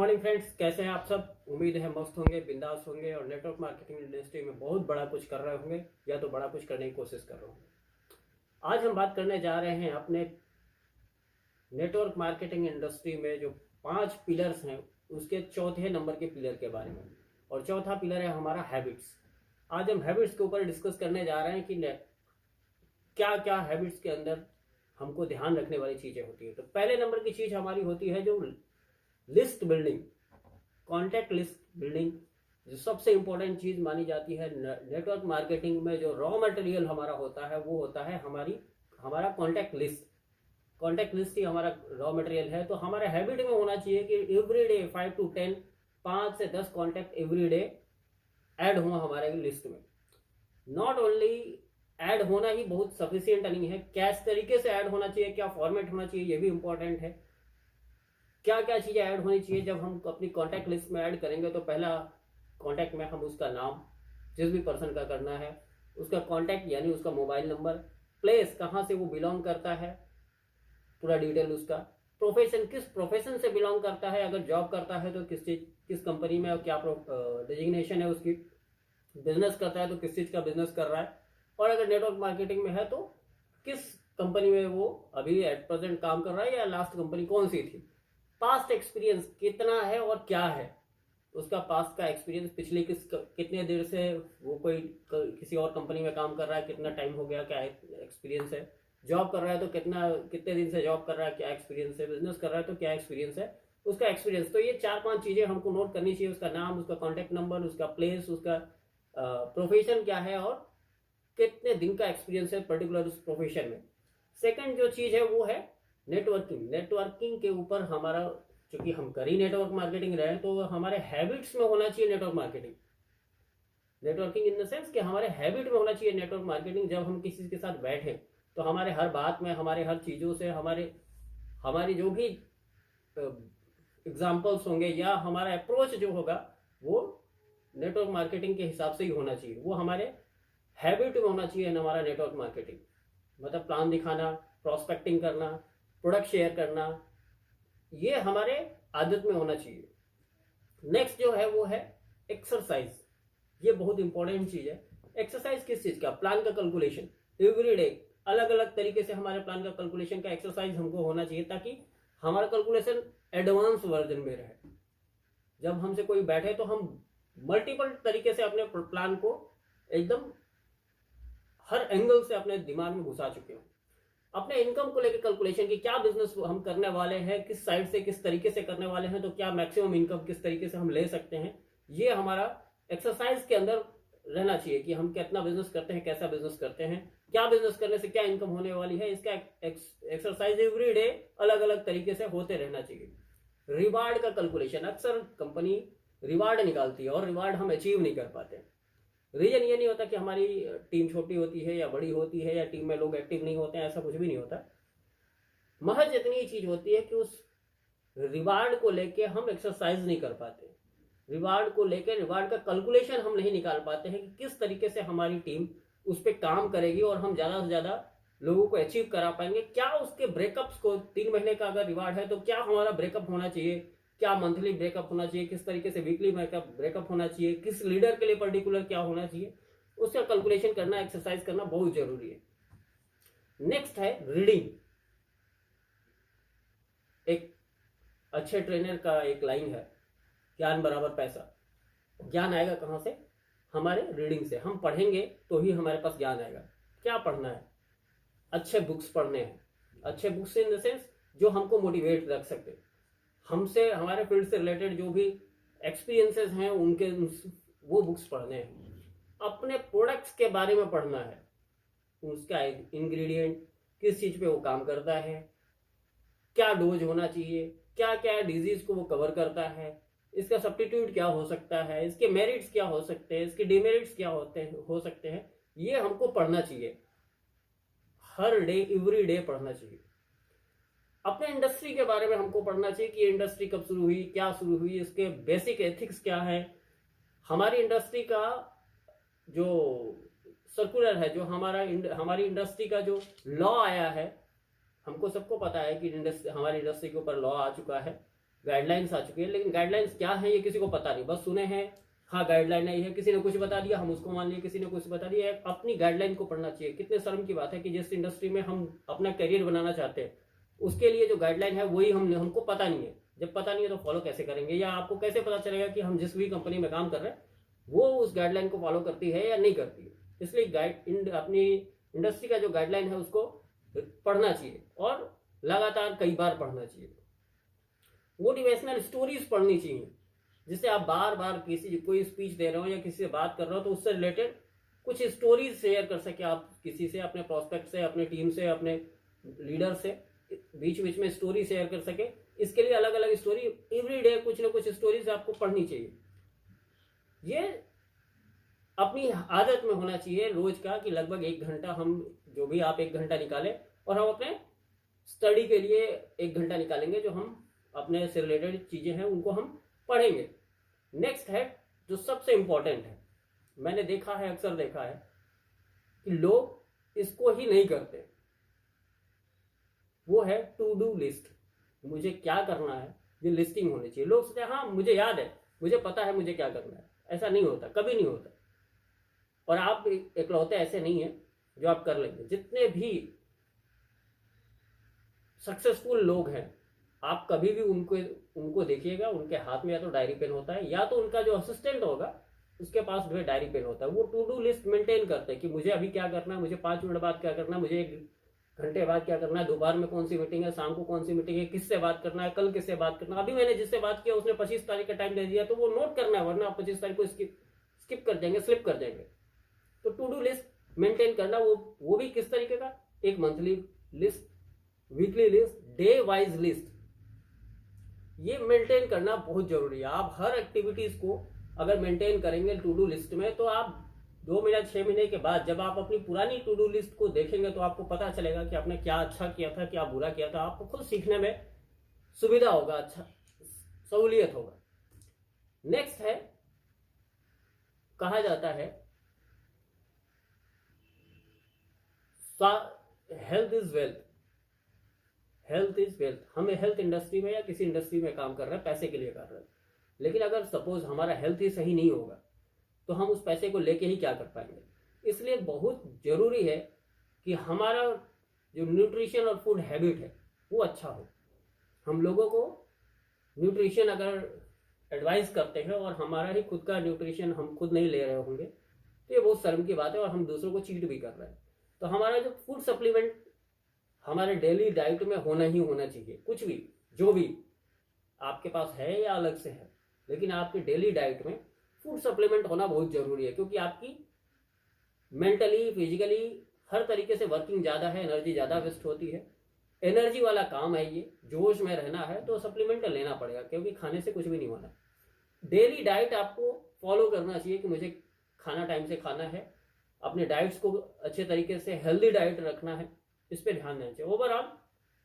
Morning friends, कैसे हैं आप सब। उम्मीद है मस्त होंगे, बिंदास होंगे और नेटवर्क मार्केटिंग इंडस्ट्री में बहुत बड़ा कुछ कर रहे होंगे या तो बड़ा कुछ करने की कोशिश कर रहे होंगे। आज हम बात करने जा रहे हैं अपने नेटवर्क मार्केटिंग इंडस्ट्री में जो 5 पिलर्स हैं उसके चौथे नंबर के पिलर के बारे में। और चौथा पिलर है हमारा हैबिट्स। आज हम हैबिट्स के ऊपर डिस्कस करने जा रहे हैं कि क्या क्या हैबिट्स के अंदर हमको ध्यान रखने वाली चीज़ें होती है। तो पहले नंबर की चीज़ हमारी होती है जो list building, contact list building, जो सबसे इंपॉर्टेंट चीज़ मानी जाती है नेटवर्क मार्केटिंग में। जो रॉ मटेरियल हमारा होता है वो होता है हमारा कॉन्टैक्ट लिस्ट। कॉन्टैक्ट लिस्ट ही हमारा रॉ मटेरियल है। तो हमारे हैबिट में होना चाहिए कि एवरी डे 5 to 10, 5 से 10 कॉन्टैक्ट एवरी डे ऐड हुआ हमारे लिस्ट में। नॉट ओनली ऐड होना ही बहुत सफिशियंट नहीं है, किस तरीके से ऐड होना चाहिए, क्या फॉर्मेट होना चाहिए, ये भी इंपॉर्टेंट है। क्या क्या चीज़ें ऐड होनी चाहिए जब हम अपनी कॉन्टैक्ट लिस्ट में ऐड करेंगे। तो पहला कॉन्टैक्ट में हम उसका नाम, जिस भी पर्सन का करना है, उसका कॉन्टैक्ट यानी उसका मोबाइल नंबर, प्लेस कहाँ से वो बिलोंग करता है, पूरा डिटेल उसका, प्रोफेशन किस प्रोफेशन से बिलोंग करता है, अगर जॉब करता है तो किस कंपनी में और क्या डेजिग्नेशन है उसकी, बिजनेस करता है तो किस चीज़ का बिजनेस कर रहा है, और अगर नेटवर्क मार्केटिंग में है तो किस कंपनी में वो अभी एट प्रेजेंट काम कर रहा है या लास्ट कंपनी कौन सी थी, पास्ट एक्सपीरियंस कितना है और क्या है उसका पास्ट का एक्सपीरियंस, पिछले कितने देर से वो किसी और कंपनी में काम कर रहा है, कितना टाइम हो गया, क्या एक्सपीरियंस है, जॉब कर रहा है तो कितने दिन से जॉब कर रहा है, क्या एक्सपीरियंस है, बिजनेस कर रहा है तो क्या एक्सपीरियंस है उसका एक्सपीरियंस। तो ये 4-5 चीज़ें हमको नोट करनी चाहिए। उसका नाम, उसका कॉन्टैक्ट नंबर, उसका प्लेस, उसका प्रोफेशन क्या है और कितने दिन का एक्सपीरियंस है पर्टिकुलर उस प्रोफेशन में। सेकंड जो चीज़ है वो है नेटवर्किंग। नेटवर्किंग के ऊपर हमारा, चूंकि हम कर ही नेटवर्क मार्केटिंग रहे हैं, तो हमारे हैबिट्स में होना चाहिए network marketing. Networking in the sense कि हमारे हैबिट में होना चाहिए नेटवर्क मार्केटिंग। जब हम किसी के साथ बैठे तो हमारे हर बात में, हमारे हर चीज़ों से, हमारी जो भी एग्जाम्पल्स होंगे या हमारा अप्रोच जो होगा वो नेटवर्क मार्केटिंग के हिसाब से ही होना चाहिए। वो हमारे हैबिट में होना चाहिए हमारा नेटवर्क मार्केटिंग। मतलब प्लान दिखाना, प्रोस्पेक्टिंग करना, प्रोडक्ट शेयर करना, ये हमारे आदत में होना चाहिए। नेक्स्ट जो है वो है एक्सरसाइज। ये बहुत इंपॉर्टेंट चीज़ है। एक्सरसाइज किस चीज़ का? प्लान का कैलकुलेशन। एवरी डे अलग अलग तरीके से हमारे प्लान का कैलकुलेशन का एक्सरसाइज हमको होना चाहिए ताकि हमारा कैलकुलेशन एडवांस वर्जन में रहे। जब हमसे कोई बैठे तो हम मल्टीपल तरीके से अपने प्लान को एकदम हर एंगल से अपने दिमाग में घुसा चुके हो। अपने इनकम को लेकर कैलकुलेशन की, क्या बिजनेस हम करने वाले हैं, किस साइड से किस तरीके से करने वाले हैं, तो क्या मैक्सिमम इनकम किस तरीके से हम ले सकते हैं, ये हमारा एक्सरसाइज के अंदर रहना चाहिए कि हम कितना बिजनेस करते हैं, कैसा बिजनेस करते हैं, क्या बिजनेस करने से क्या इनकम होने वाली है। इसका एक्सरसाइज एवरी डे अलग अलग तरीके से होते रहना चाहिए। रिवार्ड का कैलकुलेशन, अक्सर कंपनी रिवार्ड निकालती है और रिवार्ड हम अचीव नहीं कर पाते। रीजन ये नहीं होता कि हमारी टीम छोटी होती है या बड़ी होती है या टीम में लोग एक्टिव नहीं होते हैं, ऐसा कुछ भी नहीं होता। महज इतनी ही चीज होती है कि उस रिवार्ड को लेके हम एक्सरसाइज नहीं कर पाते। रिवार्ड को लेके रिवार्ड का कैलकुलेशन हम नहीं निकाल पाते हैं कि किस तरीके से हमारी टीम उस पर काम करेगी और हम ज़्यादा से ज़्यादा लोगों को अचीव करा पाएंगे। क्या उसके ब्रेकअप्स को, 3 महीने का अगर रिवार्ड है तो क्या हमारा ब्रेकअप होना चाहिए, क्या मंथली ब्रेकअप होना चाहिए, किस तरीके से वीकली ब्रेकअप होना चाहिए, किस लीडर के लिए पर्टिकुलर क्या होना चाहिए, उसका कैलकुलेशन करना, एक्सरसाइज करना बहुत जरूरी है। नेक्स्ट है रीडिंग। एक अच्छे ट्रेनर का एक लाइन है, ज्ञान बराबर पैसा। ज्ञान आएगा कहाँ से? हमारे रीडिंग से। हम पढ़ेंगे तो ही हमारे पास ज्ञान आएगा। क्या पढ़ना है? अच्छे बुक्स पढ़ने हैं। अच्छे बुक्स इन द सेंस जो हमको मोटिवेट रख सकते, हमसे, हमारे फील्ड से रिलेटेड जो भी एक्सपीरियंसेस हैं उनके, वो बुक्स पढ़ने हैं। अपने प्रोडक्ट्स के बारे में पढ़ना है, उसका इंग्रेडिएंट, किस चीज़ पे वो काम करता है, क्या डोज होना चाहिए, क्या क्या डिजीज को वो कवर करता है, इसका सब्स्टिट्यूट क्या हो सकता है, इसके मेरिट्स क्या हो सकते हैं, इसके डिमेरिट्स क्या हो सकते हैं, ये हमको पढ़ना चाहिए। हर डे एवरी डे पढ़ना चाहिए। अपने इंडस्ट्री के बारे में हमको पढ़ना चाहिए कि ये इंडस्ट्री कब शुरू हुई, क्या शुरू हुई, इसके बेसिक एथिक्स क्या है, हमारी इंडस्ट्री का जो सर्कुलर है, जो हमारी इंडस्ट्री का जो लॉ आया है, हमको सबको पता है कि हमारी इंडस्ट्री के ऊपर लॉ आ चुका है। गाइडलाइंस आ चुकी है, लेकिन गाइडलाइंस क्या है ये किसी को पता नहीं, बस सुने हैं हाँ गाइडलाइन आई है, किसी ने कुछ बता दिया हम उसको मान लिए, किसी ने कुछ बता दिया। अपनी गाइडलाइन को पढ़ना चाहिए। कितने शर्म की बात है कि जिस इंडस्ट्री में हम अपना करियर बनाना चाहते हैं उसके लिए जो गाइडलाइन है वही हमको पता नहीं है। जब पता नहीं है तो फॉलो कैसे करेंगे, या आपको कैसे पता चलेगा कि हम जिस भी कंपनी में काम कर रहे हैं वो उस गाइडलाइन को फॉलो करती है या नहीं करती है। इसलिए अपनी इंडस्ट्री का जो गाइडलाइन है उसको पढ़ना चाहिए और लगातार कई बार पढ़ना चाहिए। मोटिवेशनल स्टोरीज पढ़नी चाहिए, जिससे आप बार बार कोई स्पीच दे रहे हो या किसी से बात कर रहे हो तो उससे रिलेटेड कुछ स्टोरीज शेयर कर सके आप किसी से, अपने प्रोस्पेक्ट से, अपने टीम से, अपने लीडर से, बीच बीच में स्टोरी शेयर कर सके। इसके लिए अलग अलग स्टोरी एवरी डे कुछ ना कुछ स्टोरीज आपको पढ़नी चाहिए। ये अपनी आदत में होना चाहिए रोज का कि लगभग 1 घंटा हम जो भी आप 1 घंटा निकालें और हम अपने स्टडी के लिए 1 घंटा निकालेंगे, जो हम अपने से रिलेटेड चीजें हैं उनको हम पढ़ेंगे। नेक्स्ट है जो सबसे इंपॉर्टेंट है, मैंने देखा है, अक्सर देखा है कि लोग इसको ही नहीं करते, वो है टू डू लिस्ट। मुझे क्या करना है ये लिस्टिंग होनी चाहिए। लोग सोचते हैं हाँ मुझे याद है, मुझे पता है मुझे क्या करना है। ऐसा नहीं होता, कभी नहीं होता। और आप इकलौते ऐसे नहीं है जो आप कर लेंगे। जितने भी सक्सेसफुल लोग हैं आप कभी भी उनको देखिएगा, उनके हाथ में या तो डायरी पेन होता है या तो उनका जो असिस्टेंट होगा उसके पास जो है डायरी पेन होता है। वो टू डू लिस्ट मेंटेन करते हैं कि मुझे अभी क्या करना है, मुझे 5 मिनट बाद क्या करना है, मुझे 1 घंटे बाद क्या करना है, दोपहर में कौन सी मीटिंग है, शाम को कौन सी मीटिंग है, किससे बात करना है, कल किससे बात करना है। अभी मैंने जिससे बात किया उसने 25 तारीख का टाइम दे दिया तो वो नोट करना है, वरना आप 25 तारीख को स्किप कर देंगे, स्लिप कर देंगे। तो टू डू लिस्ट मेंटेन करना, वो भी किस तरीके का, एक monthly list, weekly list, day wise list, ये मेंटेन करना बहुत जरूरी है। आप हर एक्टिविटीज को अगर मेंटेन करेंगे टू डू लिस्ट में तो आप 2 महीने 6 महीने के बाद जब आप अपनी पुरानी टू डू लिस्ट को देखेंगे तो आपको पता चलेगा कि आपने क्या अच्छा किया था, क्या बुरा किया था। आपको खुद सीखने में सुविधा होगा, अच्छा सहूलियत होगा। नेक्स्ट है, कहा जाता है health is wealth, health is wealth. हमें हेल्थ इंडस्ट्री में या किसी इंडस्ट्री में काम कर रहे हैं, पैसे के लिए कर रहे हैं, लेकिन अगर सपोज हमारा हेल्थ ही सही नहीं होगा तो हम उस पैसे को लेके ही क्या कर पाएंगे। इसलिए बहुत जरूरी है कि हमारा जो न्यूट्रिशन और फूड हैबिट है वो अच्छा हो। हम लोगों को न्यूट्रिशन अगर एडवाइस करते हैं और हमारा ही खुद का न्यूट्रिशन हम खुद नहीं ले रहे होंगे तो ये बहुत शर्म की बात है और हम दूसरों को चीट भी कर रहे हैं। तो हमारा जो फूड सप्लीमेंट हमारे डेली डाइट में होना ही होना चाहिए। कुछ भी जो भी आपके पास है या अलग से है, लेकिन आपके डेली डाइट में फूड सप्लीमेंट होना बहुत जरूरी है, क्योंकि आपकी मेंटली फिजिकली हर तरीके से वर्किंग ज़्यादा है, एनर्जी ज़्यादा वेस्ट होती है, एनर्जी वाला काम है ये, जोश में रहना है तो सप्लीमेंट लेना पड़ेगा, क्योंकि खाने से कुछ भी नहीं होना। डेली डाइट आपको फॉलो करना चाहिए कि मुझे खाना टाइम से खाना है, अपने डाइट्स को अच्छे तरीके से हेल्दी डाइट रखना है, इस पर ध्यान देना चाहिए। ओवरऑल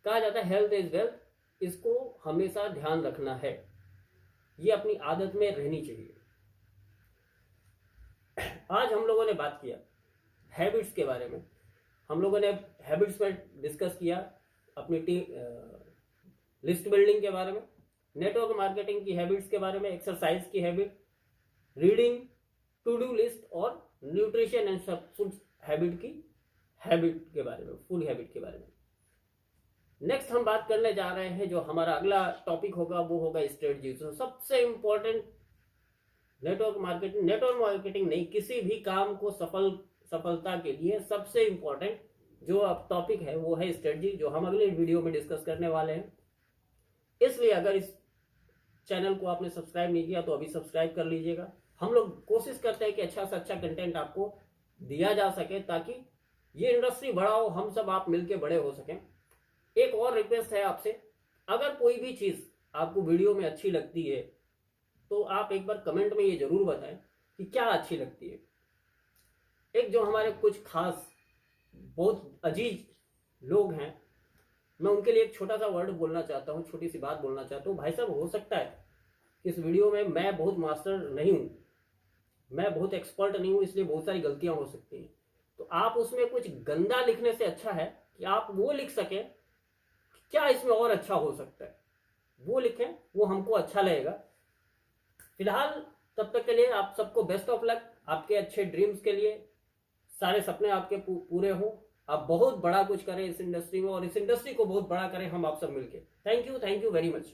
कहा जाता है हेल्थ इज वेल्थ, इसको हमेशा ध्यान रखना है, ये अपनी आदत में रहनी चाहिए। आज हम लोगों ने बात किया हैबिट्स के बारे में, हम लोगों ने हैबिट्स पर डिस्कस किया, अपनी लिस्ट बिल्डिंग के बारे में, नेटवर्क मार्केटिंग की हैबिट्स के बारे में, एक्सरसाइज की habit, reading, to do list और न्यूट्रिशन एंड फूड हैबिट के बारे में, फूड हैबिट के बारे में। नेक्स्ट हम बात करने जा रहे हैं, जो हमारा अगला टॉपिक होगा वो होगा स्ट्रेटजी। तो सबसे इंपॉर्टेंट नेटवर्क मार्केटिंग नहीं, किसी भी काम को सफलता के लिए सबसे इंपॉर्टेंट जो अब टॉपिक है वो है स्ट्रेटजी, जो हम अगले वीडियो में डिस्कस करने वाले हैं। इसलिए अगर इस चैनल को आपने सब्सक्राइब नहीं किया तो अभी सब्सक्राइब कर लीजिएगा। हम लोग कोशिश करते हैं कि अच्छा से अच्छा कंटेंट आपको दिया जा सके ताकि ये इंडस्ट्री बड़ा हो, हम सब आप मिलके बड़े हो सकें। एक और रिक्वेस्ट है आपसे, अगर कोई भी चीज आपको वीडियो में अच्छी लगती है तो आप एक बार कमेंट में ये जरूर बताएं कि क्या अच्छी लगती है। एक जो हमारे कुछ खास बहुत अजीज लोग हैं, मैं उनके लिए एक छोटा सा वर्ड बोलना चाहता हूँ, छोटी सी बात बोलना चाहता हूँ। भाई साहब, हो सकता है इस वीडियो में मैं बहुत मास्टर नहीं हूँ, मैं बहुत एक्सपर्ट नहीं हूँ, इसलिए बहुत सारी गलतियां हो सकती हैं। तो आप उसमें कुछ गंदा लिखने से अच्छा है कि आप वो लिख सकें क्या इसमें और अच्छा हो सकता है। वो लिखें, वो हमको अच्छा लगेगा। फिलहाल तब तक के लिए आप सबको बेस्ट ऑफ लक, आपके अच्छे ड्रीम्स के लिए, सारे सपने आपके पूरे हों, आप बहुत बड़ा कुछ करें इस इंडस्ट्री में और इस इंडस्ट्री को बहुत बड़ा करें हम आप सब मिलके। Thank you very much.